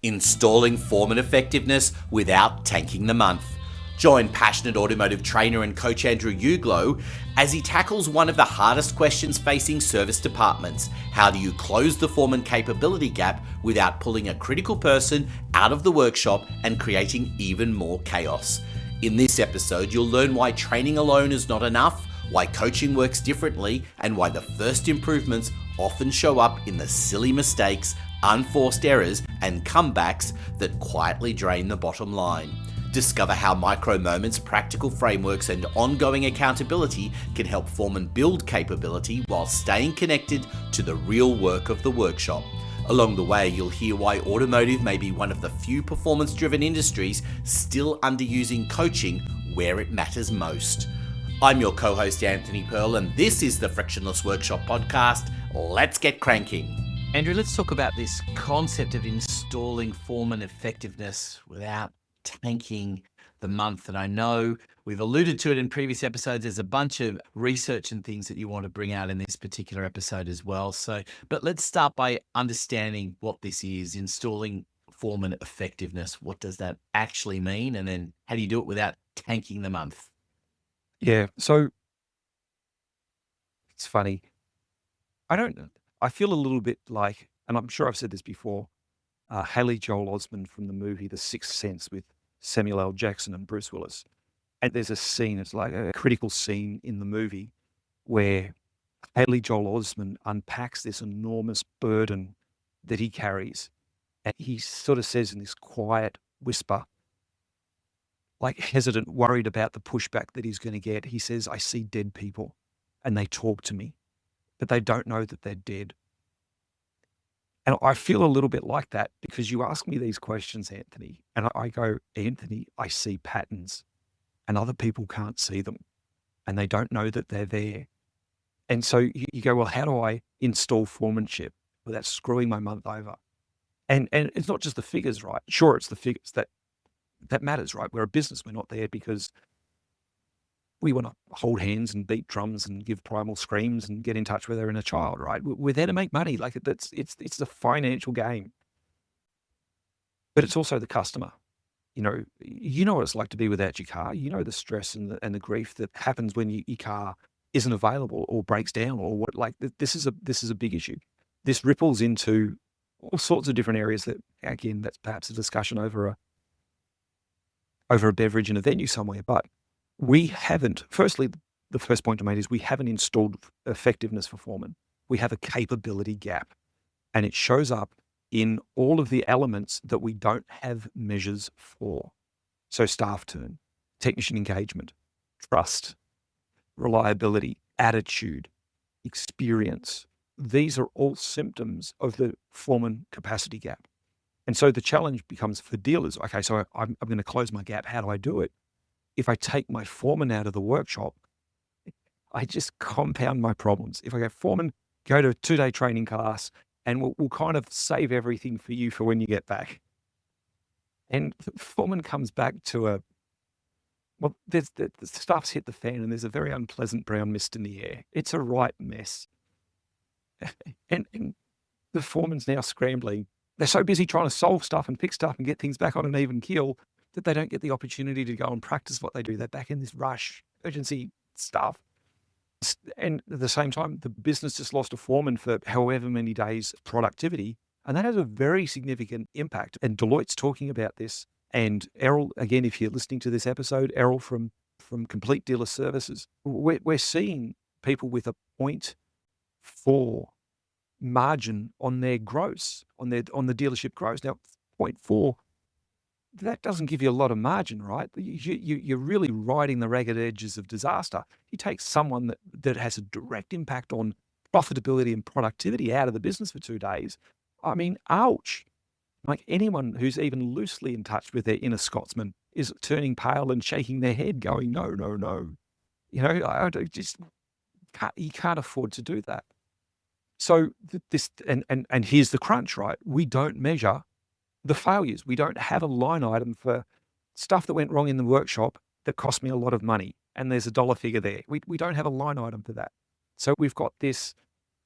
installing Foreman effectiveness without tanking the month. Join passionate automotive trainer and coach Andrew Uglow as he tackles one of the hardest questions facing service departments. How do you close the Foreman capability gap without pulling a critical person out of the workshop and creating even more chaos? In this episode, you'll learn why training alone is not enough, why coaching works differently, and why the first improvements often show up in the silly mistakes, unforced errors, and comebacks that quietly drain the bottom line. Discover how micro moments, practical frameworks, and ongoing accountability can help Foreman build capability while staying connected to the real work of the workshop. Along the way, you'll hear why automotive may be one of the few performance-driven industries still underusing coaching where it matters most. I'm your co-host Anthony Perl, and this is the Frictionless Workshop Podcast. Let's get cranking. Andrew, let's talk about this concept of installing Foreman effectiveness without tanking the month. And I know we've alluded to it in previous episodes. There's a bunch of research and things that you want to bring out in this particular episode as well. But let's start by understanding what this is, installing Foreman effectiveness. What does that actually mean? And then how do you do it without tanking the month? Yeah, so it's funny. I feel a little bit like, and I'm sure I've said this before, Haley Joel Osment from the movie The Sixth Sense with Samuel L. Jackson and Bruce Willis. And there's a scene, it's like a critical scene in the movie where Haley Joel Osment unpacks this enormous burden that he carries. And he sort of says in this quiet whisper, like hesitant, worried about the pushback that he's going to get. He says, I see dead people and they talk to me, but they don't know that they're dead. And I feel a little bit like that because you ask me these questions, Anthony, and I go, Anthony, I see patterns and other people can't see them and they don't know that they're there. And so you go, well, how do I install foremanship without screwing my month over? And it's not just the figures, right? Sure, it's the figures that matters, right? We're a business. We're not there because we want to hold hands and beat drums and give primal screams and get in touch with our inner child, right? We're there to make money. Like it's a financial game, but it's also the customer. You know what it's like to be without your car. You know the stress and the grief that happens when your car isn't available or breaks down or what. Like this is a big issue. This ripples into all sorts of different areas. That again, that's perhaps a discussion over a beverage in a venue somewhere, but. We haven't, firstly, the first point to make is we haven't installed effectiveness for Foreman. We have a capability gap, and it shows up in all of the elements that we don't have measures for. So staff turn, technician engagement, trust, reliability, attitude, experience. These are all symptoms of the Foreman capacity gap. And so the challenge becomes for dealers, okay, so I'm going to close my gap. How do I do it? If I take my foreman out of the workshop, I just compound my problems. If I go, foreman, go to a 2-day training class and we'll kind of save everything for you for when you get back. And the foreman comes back to the stuff's hit the fan and there's a very unpleasant brown mist in the air. It's a right mess. And the foreman's now scrambling. They're so busy trying to solve stuff and fix stuff and get things back on an even keel that they don't get the opportunity to go and practice what they do. They're back in this rush, urgency stuff. And at the same time, the business just lost a foreman for however many days of productivity. And that has a very significant impact. And Deloitte's talking about this. And Errol, again, if you're listening to this episode, Errol from Complete Dealer Services, we're seeing people with a 0.4 margin on their gross, on the dealership gross. Now, 0.4, that doesn't give you a lot of margin, right? You're really riding the ragged edges of disaster. You take someone that has a direct impact on profitability and productivity out of the business for 2 days. I mean, ouch. Like anyone who's even loosely in touch with their inner Scotsman is turning pale and shaking their head going, no. You know, you can't afford to do that. So and here's the crunch, right? We don't measure the failures. We don't have a line item for stuff that went wrong in the workshop that cost me a lot of money. And there's a dollar figure there. We don't have a line item for that. So we've got this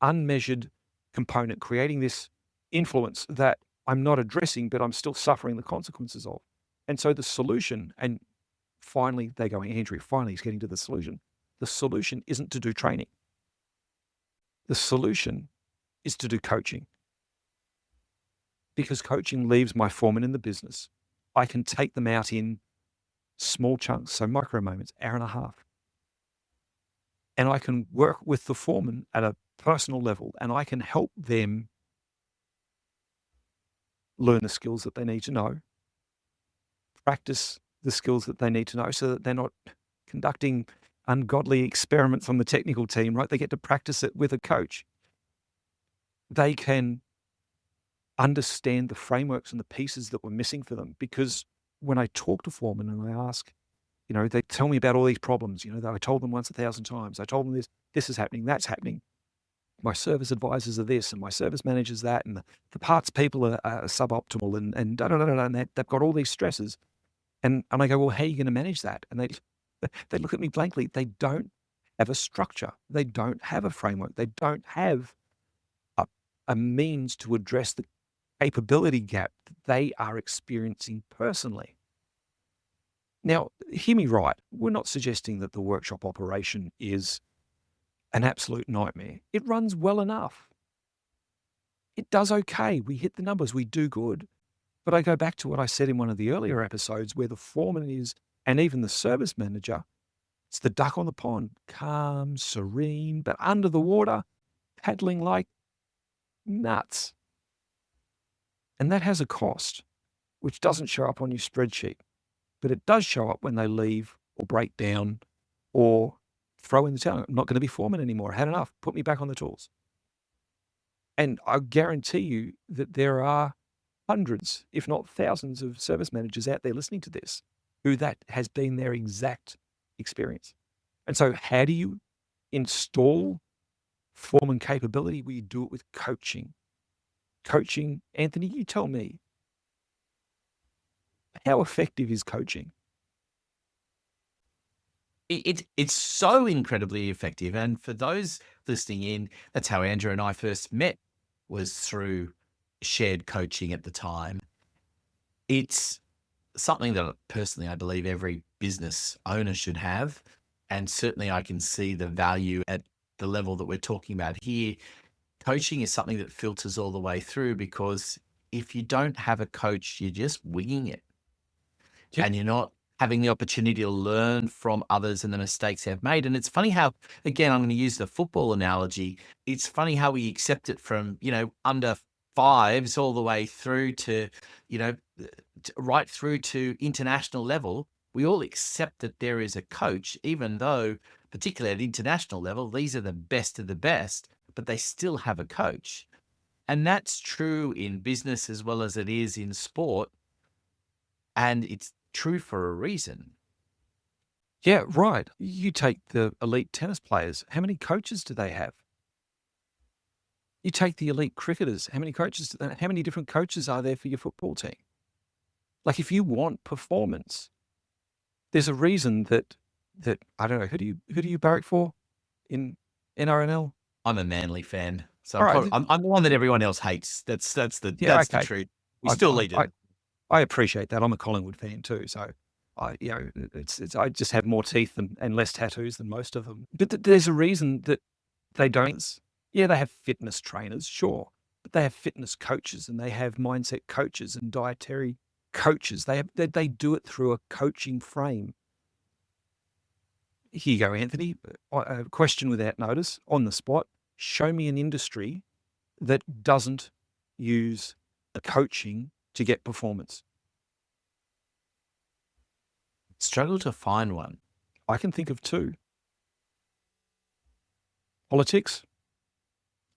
unmeasured component creating this influence that I'm not addressing, but I'm still suffering the consequences of. And so the solution, and finally they're going, Andrew, finally he's getting to the solution. The solution isn't to do training. The solution is to do coaching. Because coaching leaves my foreman in the business. I can take them out in small chunks, so micro moments, hour and a half. And I can work with the foreman at a personal level, and I can help them learn the skills that they need to know, practice the skills that they need to know so that they're not conducting ungodly experiments on the technical team, right? They get to practice it with a coach. They can understand the frameworks and the pieces that were missing for them. Because when I talk to foremen and I ask, they tell me about all these problems, that I told them once 1,000 times. I told them this is happening, that's happening. My service advisors are this, and my service managers that, and the parts people are suboptimal, and and they've got all these stresses. And I go, well, how are you going to manage that? And they look at me blankly. They don't have a structure. They don't have a framework. They don't have a means to address the capability gap that they are experiencing personally. Now, hear me right. We're not suggesting that the workshop operation is an absolute nightmare. It runs well enough. It does okay. We hit the numbers. We do good. But I go back to what I said in one of the earlier episodes where the foreman is, and even the service manager, it's the duck on the pond, calm, serene, but under the water, paddling like nuts. And that has a cost, which doesn't show up on your spreadsheet, but it does show up when they leave or break down or throw in the towel. I'm not going to be foreman anymore. I had enough. Put me back on the tools. And I guarantee you that there are hundreds, if not thousands, of service managers out there listening to this who that has been their exact experience. And so how do you install foreman capability? Well, you do it with coaching. Coaching, Anthony, you tell me, how effective is coaching? It's so incredibly effective. And for those listening in, that's how Andrew and I first met, was through shared coaching at the time. It's something that personally I believe every business owner should have. And certainly I can see the value at the level that we're talking about here. Coaching is something that filters all the way through, because if you don't have a coach, you're just winging it. Yep. And you're not having the opportunity to learn from others and the mistakes they've made. And it's funny how, again, I'm going to use the football analogy. It's funny how we accept it from, under fives all the way through to, right through to international level. We all accept that there is a coach, even though, particularly at international level, these are the best of the best, but they still have a coach. And that's true in business as well as it is in sport. And it's true for a reason. Yeah, right. You take the elite tennis players. How many coaches do they have? You take the elite cricketers. How many coaches? How many different coaches are there for your football team? Like, if you want performance, there's a reason that I don't know. Who do you barrack for in NRNL? I'm a Manly fan, so All right. I'm the one that everyone else hates. That's the truth. We still lead it. I appreciate that. I'm a Collingwood fan too, so I just have more teeth and less tattoos than most of them. But there's a reason that they don't. Yeah, they have fitness trainers, sure, but they have fitness coaches and they have mindset coaches and dietary coaches. They do it through a coaching frame. Here you go, Anthony. A question without notice, on the spot. Show me an industry that doesn't use coaching to get performance. Struggle to find one. I can think of two. Politics,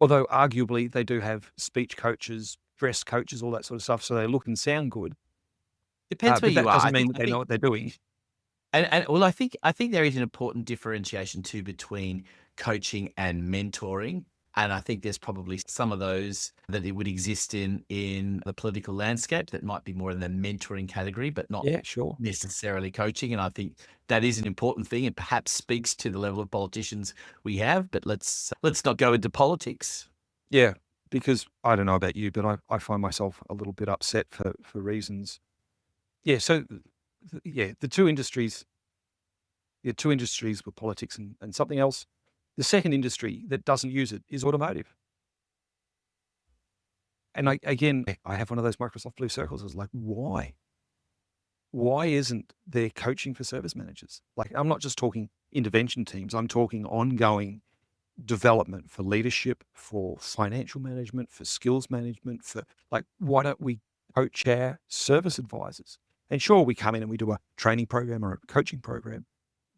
although arguably they do have speech coaches, dress coaches, all that sort of stuff, so they look and sound good. Depends where you are. That doesn't mean that they know what they're doing. And well, I think there is an important differentiation too between coaching and mentoring. And I think there's probably some of those that it would exist in the political landscape that might be more in the mentoring category, but not necessarily coaching. And I think that is an important thing and perhaps speaks to the level of politicians we have. But let's not go into politics. Yeah. because I don't know about you, but I find myself a little bit upset for reasons. Yeah. So the two industries were politics and something else. The second industry that doesn't use it is automotive. And I have one of those Microsoft blue circles. I was like, why? Why isn't there coaching for service managers? Like, I'm not just talking intervention teams. I'm talking ongoing development for leadership, for financial management, for skills management, for like, why don't we coach our service advisors? And sure, we come in and we do a training program or a coaching program,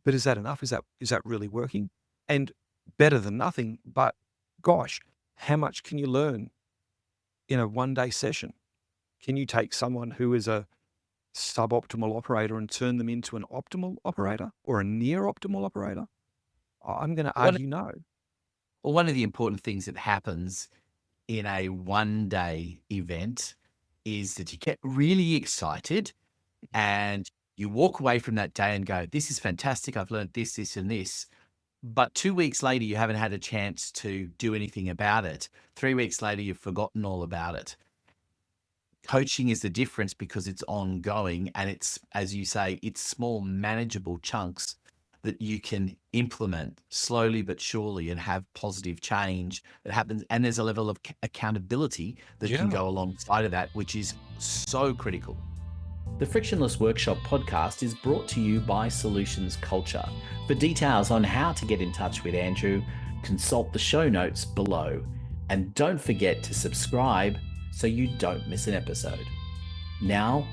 but is that enough? Is that really working? And better than nothing, but gosh, how much can you learn in a 1-day session? Can you take someone who is a suboptimal operator and turn them into an optimal operator or a near optimal operator? I'm going to One, argue no. well, one of the important things that happens in a 1-day event is that you get really excited and you walk away from that day and go, this is fantastic. I've learned this, this, and this. But 2 weeks later, you haven't had a chance to do anything about it. 3 weeks later, you've forgotten all about it. Coaching is the difference because it's ongoing and it's, as you say, it's small, manageable chunks that you can implement slowly but surely and have positive change that happens. And there's a level of accountability that can Yeah. go alongside of that, which is so critical. The Frictionless Workshop podcast is brought to you by Solutions Culture. For details on how to get in touch with Andrew, consult the show notes below. And don't forget to subscribe so you don't miss an episode. Now,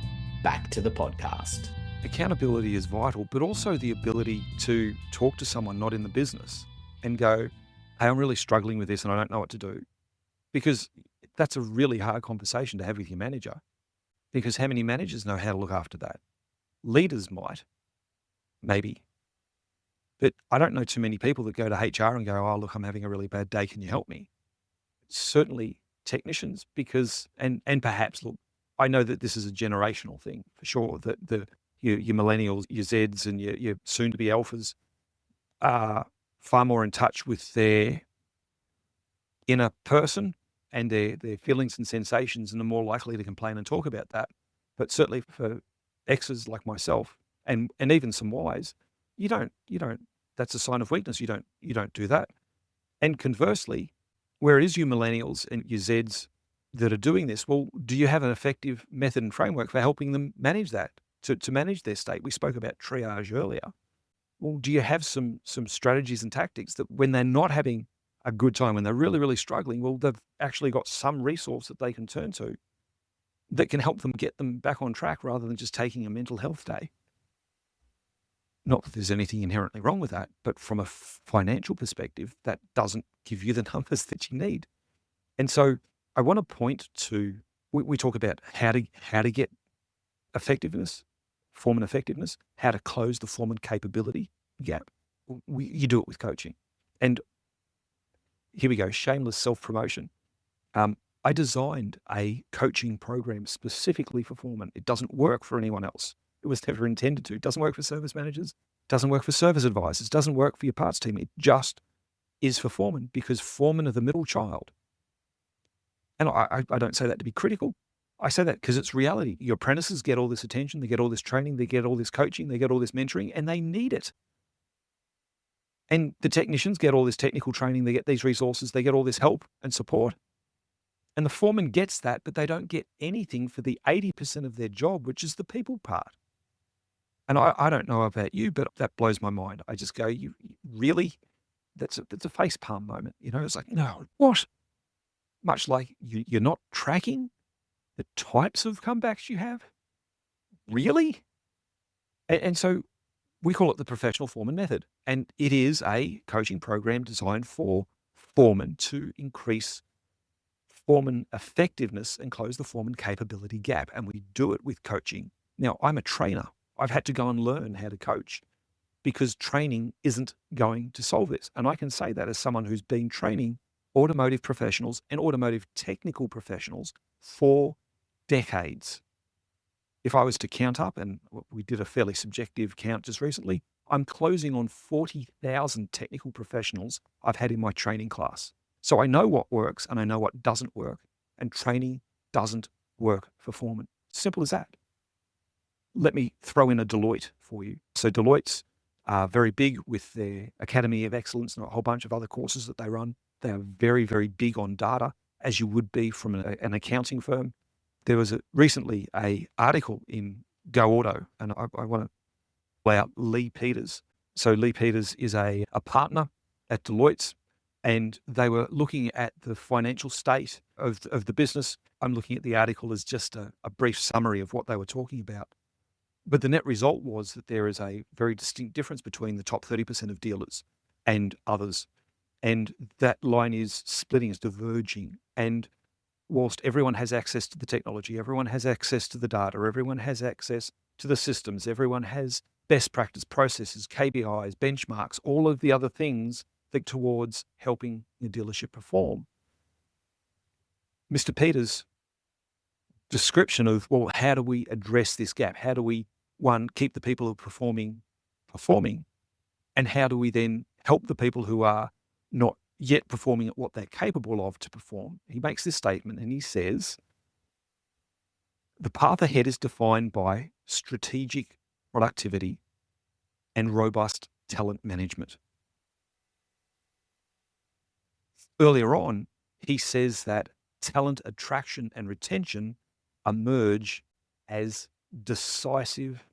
back to the podcast. Accountability is vital, but also the ability to talk to someone not in the business and go, hey, I'm really struggling with this and I don't know what to do. Because that's a really hard conversation to have with your manager. Because how many managers know how to look after that? Leaders might, maybe. But I don't know too many people that go to HR and go, oh, look, I'm having a really bad day. Can you help me? Certainly technicians, because, and perhaps, look, I know that this is a generational thing for sure, that your millennials, your Zs and your soon-to-be alphas are far more in touch with their inner person and their feelings and sensations, and are more likely to complain and talk about that. But certainly for X's like myself, and even some Ys, you don't. That's a sign of weakness. You don't do that. And conversely, where is you millennials and your Zs that are doing this? Well, do you have an effective method and framework for helping them manage that, to manage their state? We spoke about triage earlier. Well, do you have some strategies and tactics that when they're not having a good time, when they're really, really struggling, well, they've actually got some resource that they can turn to that can help them get them back on track rather than just taking a mental health day? Not that there's anything inherently wrong with that, but from a financial perspective, that doesn't give you the numbers that you need. And so I want to point to, we talk about how to get effectiveness, Foreman effectiveness, how to close the Foreman capability gap. You do it with coaching. And here we go, shameless self-promotion. I designed a coaching program specifically for Foreman. It doesn't work for anyone else. It was never intended to. It doesn't work for service managers. It doesn't work for service advisors. It doesn't work for your parts team. It just is for Foreman, because Foreman are the middle child. And I don't say that to be critical. I say that because it's reality. Your apprentices get all this attention. They get all this training. They get all this coaching. They get all this mentoring, and they need it. And the technicians get all this technical training. They get these resources. They get all this help and support. And the foreman gets that, but they don't get anything for the 80% of their job, which is the people part. And I don't know about you, but that blows my mind. I just go, you really? That's a face palm moment. It's like, no, what? Much like you're not tracking the types of comebacks you have? Really? And so we call it the professional foreman method. And it is a coaching program designed for foremen to increase foreman effectiveness and close the foreman capability gap. And we do it with coaching. Now, I'm a trainer. I've had to go and learn how to coach because training isn't going to solve this. And I can say that as someone who's been training automotive professionals and automotive technical professionals for decades. If I was to count up, and we did a fairly subjective count just recently, I'm closing on 40,000 technical professionals I've had in my training class. So I know what works and I know what doesn't work, and training doesn't work for foremen. Simple as that. Let me throw in a Deloitte for you. So Deloitte's very big with their Academy of Excellence and a whole bunch of other courses that they run. They are very, very big on data, as you would be from an accounting firm. There was recently a article in Go Auto, and I want to play out Lee Peters. So Lee Peters is a partner at Deloitte's, and they were looking at the financial state of the business. I'm looking at the article as just a brief summary of what they were talking about. But the net result was that there is a very distinct difference between the top 30% of dealers and others. And that line is splitting, is diverging. And whilst everyone has access to the technology, everyone has access to the data, everyone has access to the systems, everyone has best practice processes, KPIs, benchmarks, all of the other things that towards helping the dealership perform. Mr. Peters' description of, well, how do we address this gap? How do we, one, keep the people who are performing, and how do we then help the people who are not yet performing at what they're capable of to perform? He makes this statement and he says, the path ahead is defined by strategic productivity and robust talent management. Earlier on, he says that talent attraction and retention emerge as decisive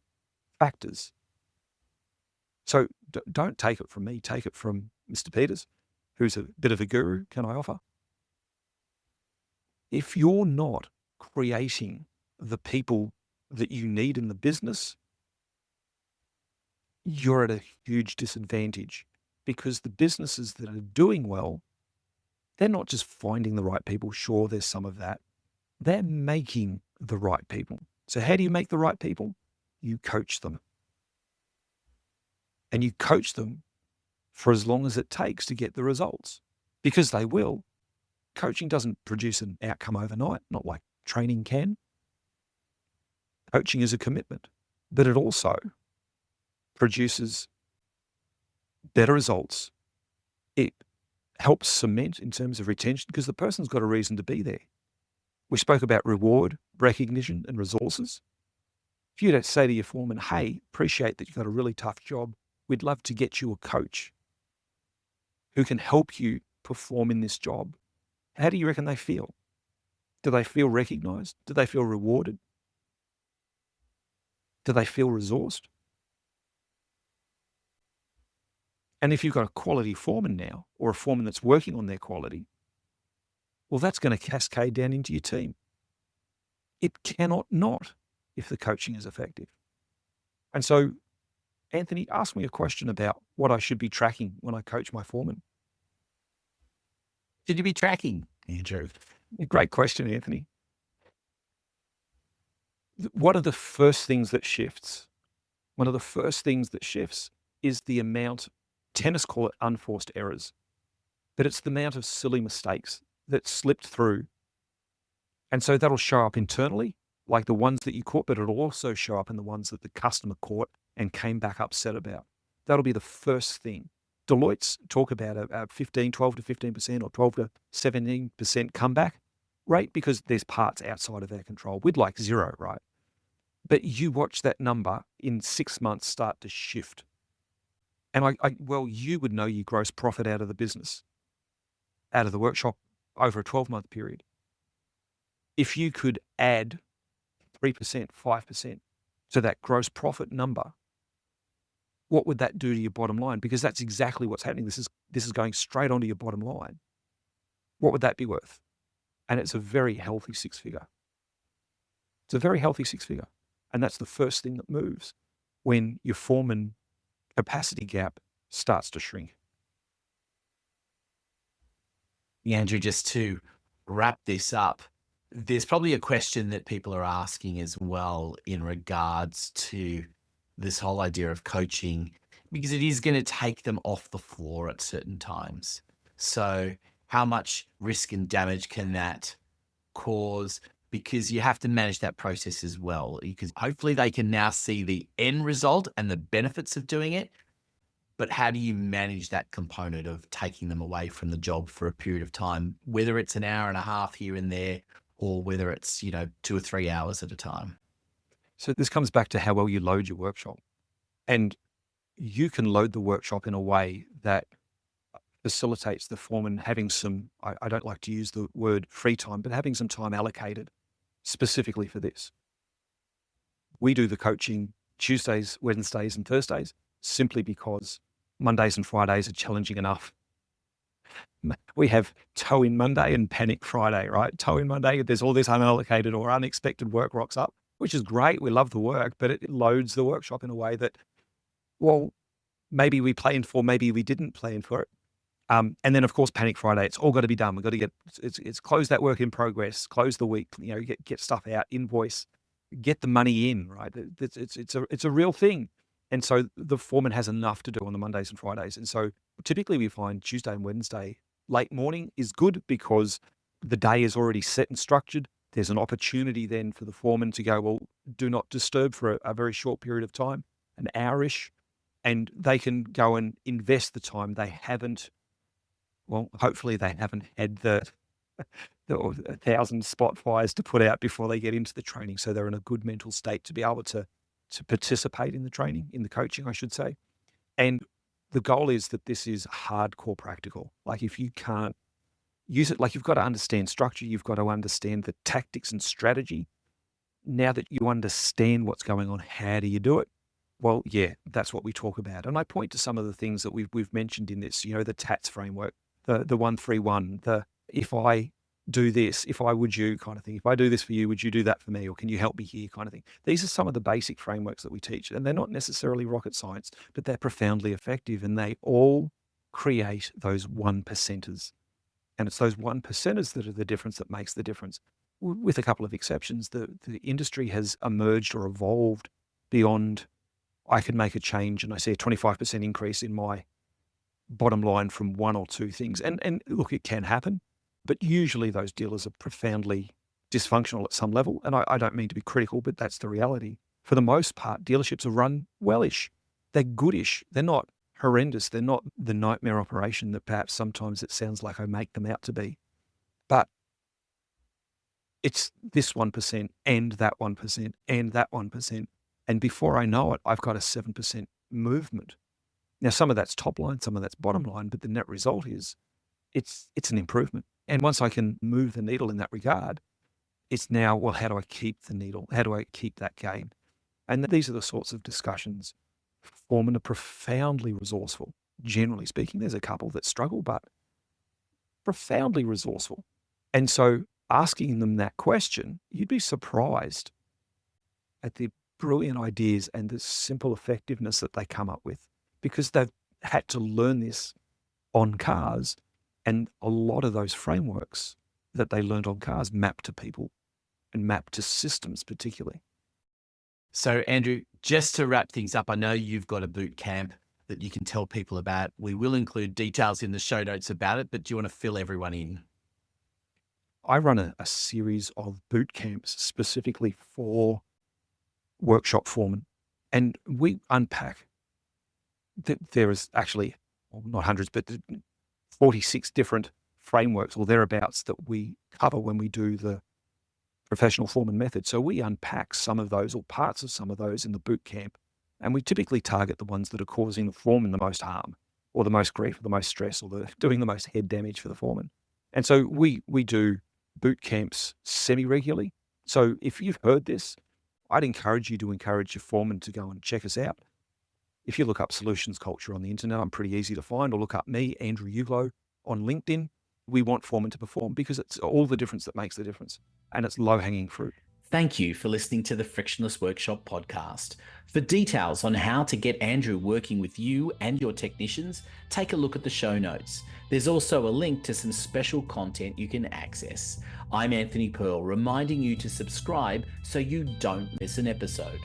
factors. So don't take it from me, take it from Mr. Peters, who's a bit of a guru, can I offer? If you're not creating the people that you need in the business, you're at a huge disadvantage, because the businesses that are doing well, they're not just finding the right people. Sure, there's some of that. They're making the right people. So how do you make the right people? You coach them. And you coach them for as long as it takes to get the results, because they will. Coaching doesn't produce an outcome overnight, not like training can. Coaching is a commitment, but it also produces better results. It helps cement in terms of retention, because the person's got a reason to be there. We spoke about reward, recognition, and resources. If you don't say to your foreman, hey, appreciate that you've got a really tough job, we'd love to get you a coach who can help you perform in this job, how do you reckon they feel? Do they feel recognized? Do they feel rewarded? Do they feel resourced? And if you've got a quality foreman now, or a foreman that's working on their quality, well, that's going to cascade down into your team. It cannot not, if the coaching is effective. And so, Anthony, ask me a question about what I should be tracking when I coach my foreman. Should you be tracking, Andrew? Great question, Anthony. One of the first things that shifts, is the amount, tennis call it unforced errors, but it's the amount of silly mistakes that slipped through. And so that'll show up internally, like the ones that you caught, but it'll also show up in the ones that the customer caught and came back upset about. That'll be the first thing. Deloitte's talk about a 12 to 15% or 12 to 17% comeback rate, because there's parts outside of our control. We'd like 0, right? But you watch that number in 6 months start to shift. And well, you would know your gross profit out of the business, out of the workshop over a 12-month period. If you could add 3%, 5% to that gross profit number, what would that do to your bottom line? Because that's exactly what's happening. This is going straight onto your bottom line. What would that be worth? And it's a very healthy six-figure. It's a very healthy six-figure. And that's the first thing that moves when your foreman capacity gap starts to shrink. Andrew, just to wrap this up, there's probably a question that people are asking as well in regards to this whole idea of coaching, because it is going to take them off the floor at certain times. So how much risk and damage can that cause? Because you have to manage that process as well, because hopefully they can now see the end result and the benefits of doing it. But how do you manage that component of taking them away from the job for a period of time, whether it's an hour and a half here and there, or whether it's, 2 or 3 hours at a time? So this comes back to how well you load your workshop. And you can load the workshop in a way that facilitates the foreman having some, I don't like to use the word free time, but having some time allocated specifically for this. We do the coaching Tuesdays, Wednesdays, and Thursdays simply because Mondays and Fridays are challenging enough. We have toe in Monday and panic Friday, right? Toe in Monday, there's all this unallocated or unexpected work rocks up, which is great. We love the work, but it loads the workshop in a way that, well, maybe we planned for, maybe we didn't plan for it. And then, of course, Panic Friday, it's all got to be done. We've got to it's close that work in progress, close the week, get stuff out, invoice, get the money in, right? It's a real thing. And so the foreman has enough to do on the Mondays and Fridays. And so typically we find Tuesday and Wednesday, late morning is good because the day is already set and structured. There's an opportunity then for the foreman to go, well, do not disturb for a very short period of time, an hour-ish, and they can go and invest the time. They haven't, well, hopefully they haven't had the 1,000 spot fires to put out before they get into the training. So they're in a good mental state to be able to participate in the training, in the coaching, I should say. And the goal is that this is hardcore practical. Like if you can't use it, like you've got to understand structure, you've got to understand the tactics and strategy. Now that you understand what's going on, how do you do it? Well, yeah, that's what we talk about. And I point to some of the things that we've mentioned in this, the TATS framework, the 131, the if I do this, if I would you kind of thing. If I do this for you, would you do that for me? Or can you help me here kind of thing? These are some of the basic frameworks that we teach. And they're not necessarily rocket science, but they're profoundly effective. And they all create those 1%ers. And it's those 1%ers that are the difference that makes the difference. With a couple of exceptions, the industry has emerged or evolved beyond, I can make a change and I see a 25% increase in my bottom line from one or two things. And look, it can happen. But usually those dealers are profoundly dysfunctional at some level. And I don't mean to be critical, but that's the reality. For the most part, dealerships are run well-ish. They're goodish. They're not horrendous. They're not the nightmare operation that perhaps sometimes it sounds like I make them out to be. But it's this 1% and that 1% and that 1%. And before I know it, I've got a 7% movement. Now, some of that's top line, some of that's bottom line, but the net result is it's an improvement. And once I can move the needle in that regard, it's now, well, how do I keep the needle? How do I keep that gain? And these are the sorts of discussions. Foremen are profoundly resourceful. Generally speaking, there's a couple that struggle, but profoundly resourceful. And so asking them that question, you'd be surprised at the brilliant ideas and the simple effectiveness that they come up with because they've had to learn this on cars. And a lot of those frameworks that they learned on cars map to people and map to systems particularly. So Andrew, just to wrap things up, I know you've got a boot camp that you can tell people about. We will include details in the show notes about it, but do you want to fill everyone in? I run a series of boot camps specifically for workshop foremen. And we unpack that there is actually, well, not hundreds, but 46 different frameworks or thereabouts that we cover when we do the professional foreman method. So we unpack some of those or parts of some of those in the boot camp. And we typically target the ones that are causing the foreman the most harm or the most grief or the most stress or doing the most head damage for the foreman. And so we do boot camps semi-regularly. So if you've heard this, I'd encourage you to encourage your foreman to go and check us out. If you look up solutions culture on the internet, I'm pretty easy to find, or look up me, Andrew Uglow, on LinkedIn. We want foremen to perform because it's all the difference that makes the difference. And it's low-hanging fruit. Thank you for listening to the Frictionless Workshop podcast. For details on how to get Andrew working with you and your technicians, take a look at the show notes. There's also a link to some special content you can access. I'm Anthony Perl, reminding you to subscribe so you don't miss an episode.